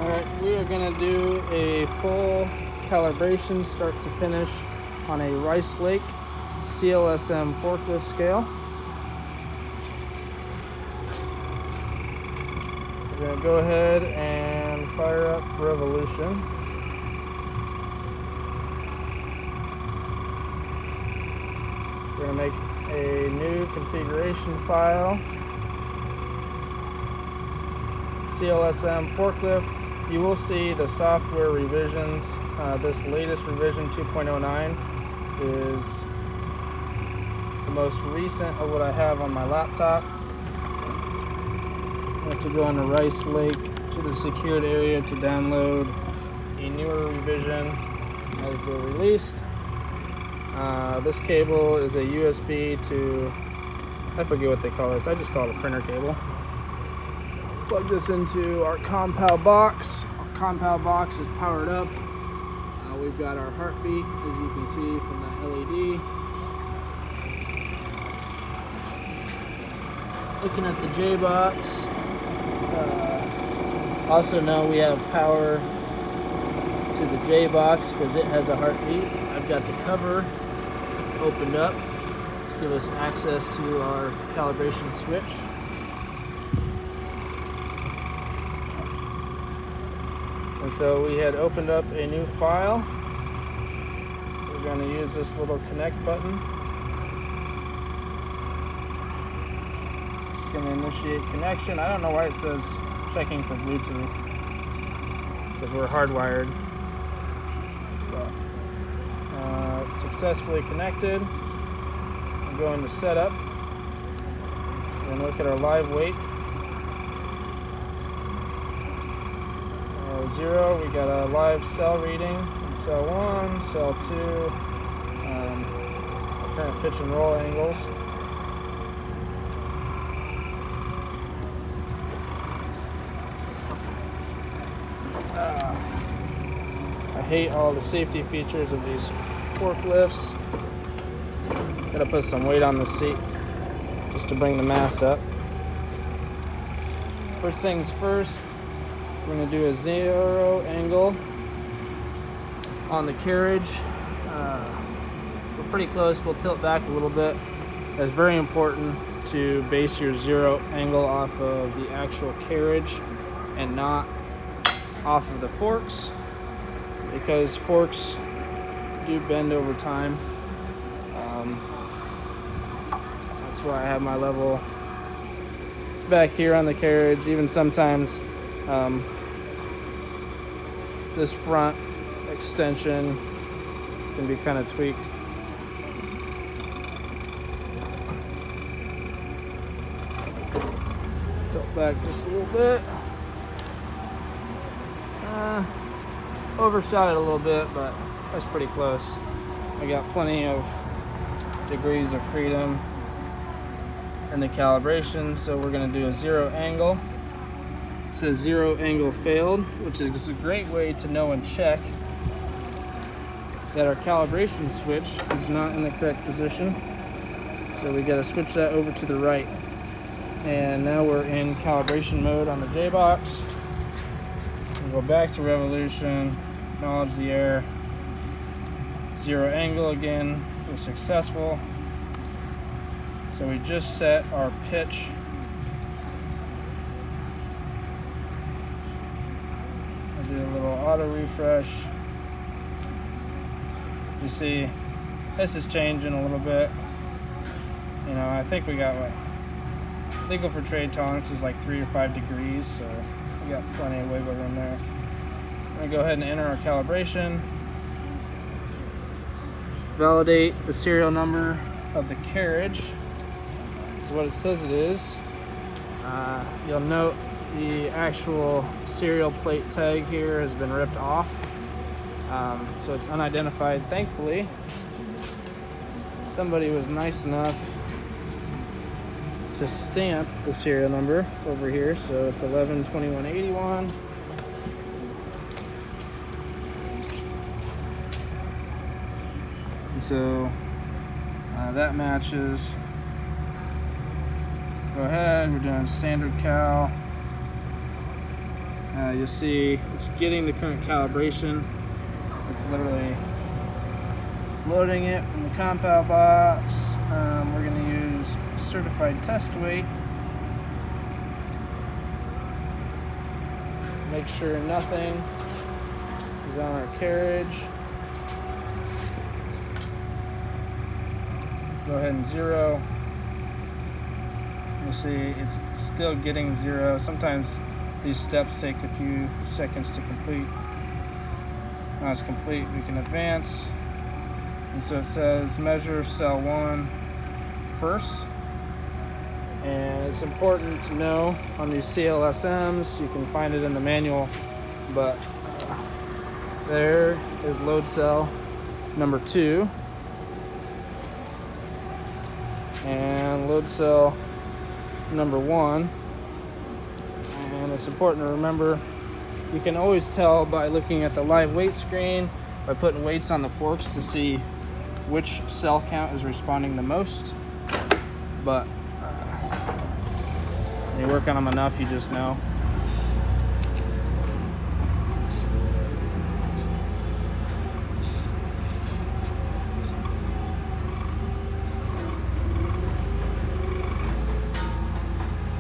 Alright, we are going to do a full calibration start to finish on a Rice Lake CLS-M forklift scale. We're going to go ahead and fire up Revolution. We're going to make a new configuration file. CLS-M Forklift. You will see the software revisions. This latest revision 2.09 is the most recent of what I have on my laptop. I have to go into Rice Lake to the secured area to download a newer revision as they're released. This cable is a USB to, I forget what they call this, I just call it a printer cable. Plug this into our compound box. Our compound box is powered up. We've got our heartbeat, as you can see from that LED. Looking at the J-box. Also know we have power to the J-box because it has a heartbeat. I've got the cover opened up to give us access to our calibration switch. And so we had opened up a new file. We're going to use this little connect button. It's going to initiate connection. I don't know why it says checking for Bluetooth, because we're hardwired. But, it's successfully connected. I'm going to setup and look at our live weight. 0, we got a live cell reading in cell 1, cell 2, current pitch and roll angles. I hate all the safety features of these forklifts. Gotta put some weight on the seat just to bring the mass up. First things first, we're going to do a 0 angle on the carriage. We're pretty close. We'll tilt back a little bit. It's very important to base your 0 angle off of the actual carriage and not off of the forks, because forks do bend over time. That's why I have my level back here on the carriage. Even sometimes this front extension can be kind of tweaked. Tilt back just a little bit. Overshot it a little bit, but that's pretty close. I got plenty of degrees of freedom in the calibration, so we're going to do a 0 angle. It says 0 angle failed, which is a great way to know and check that our calibration switch is not in the correct position. So we got to switch that over to the right. And now we're in calibration mode on the J-box. We'll go back to Revolution, acknowledge the error. 0 angle again was successful. So we just set our pitch. I'll do a little auto refresh. You see, this is changing a little bit. You know, I think we got what legal for trade tolerance is like 3 or 5 degrees, so we got plenty of wiggle room there. I'm gonna go ahead and enter our calibration. Validate the serial number of the carriage. So what it says it is. You'll note the actual serial plate tag here has been ripped off. So it's unidentified. Thankfully, somebody was nice enough to stamp the serial number over here. So it's 112181. And so that matches. Go ahead, we're doing standard cal. You'll see it's getting the current calibration. It's literally loading it from the compound box. We're going to use certified test weight. Make sure nothing is on our carriage. Go ahead and zero. You'll see it's still getting zero. Sometimes these steps take a few seconds to complete. When it's complete, we can advance. And so it says measure cell 1 first. And it's important to know on these CLS-Ms, you can find it in the manual, but there is load cell number 2 and load cell number 1. And it's important to remember, you can always tell by looking at the live weight screen, by putting weights on the forks to see which cell count is responding the most. But when you work on them enough, you just know.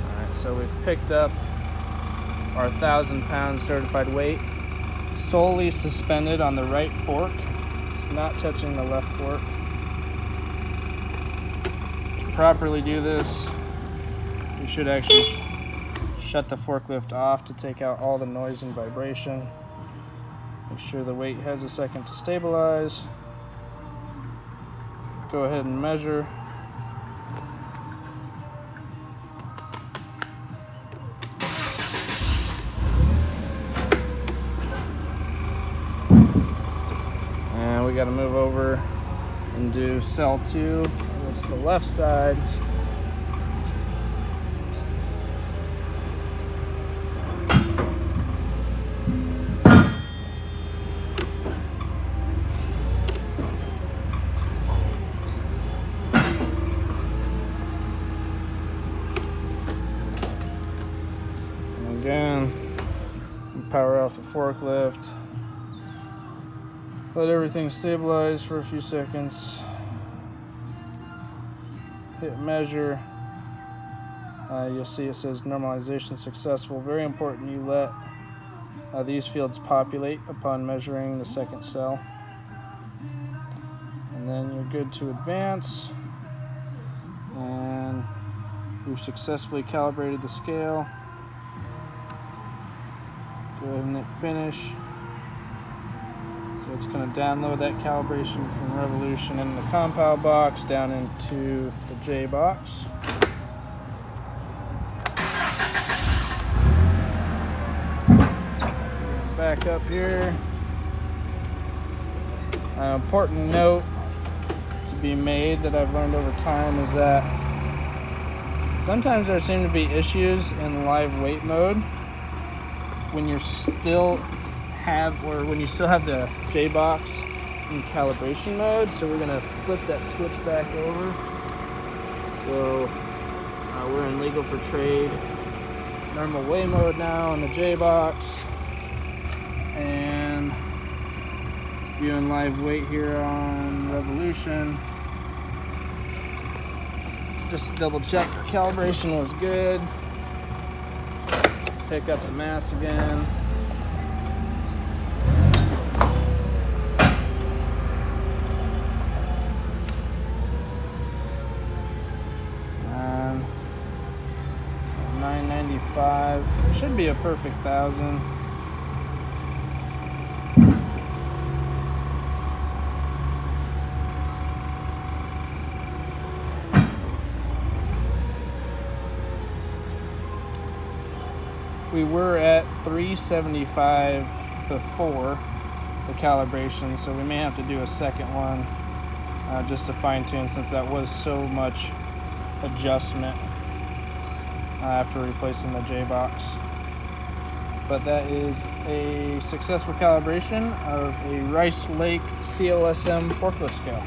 Alright, so we've picked up our 1,000-pound certified weight, solely suspended on the right fork. It's not touching the left fork. To properly do this, you should actually shut the forklift off to take out all the noise and vibration. Make sure the weight has a second to stabilize. Go ahead and measure. And we got to move over and do cell 2. It's the left side. Again, power off the forklift. Let everything stabilize for a few seconds. Hit measure. You'll see it says normalization successful. Very important you let these fields populate upon measuring the second cell. And then you're good to advance. And we've successfully calibrated the scale. Go ahead and hit finish. So it's going to download that calibration from Revolution in the compound box down into the J box. Back up here. An important note to be made that I've learned over time is that sometimes there seem to be issues in live weight mode when you still have the J box in calibration mode. So we're gonna flip that switch back over. So we're in legal for trade normal weigh mode now in the J box, and viewing live weight here on Revolution. Just to double check our calibration was good. Pick up the mass again. And 995 should be a perfect 1,000. We were at 375 before the calibration, so we may have to do a second one just to fine tune, since that was so much adjustment after replacing the J box. But that is a successful calibration of a Rice Lake CLS-M forklift scale.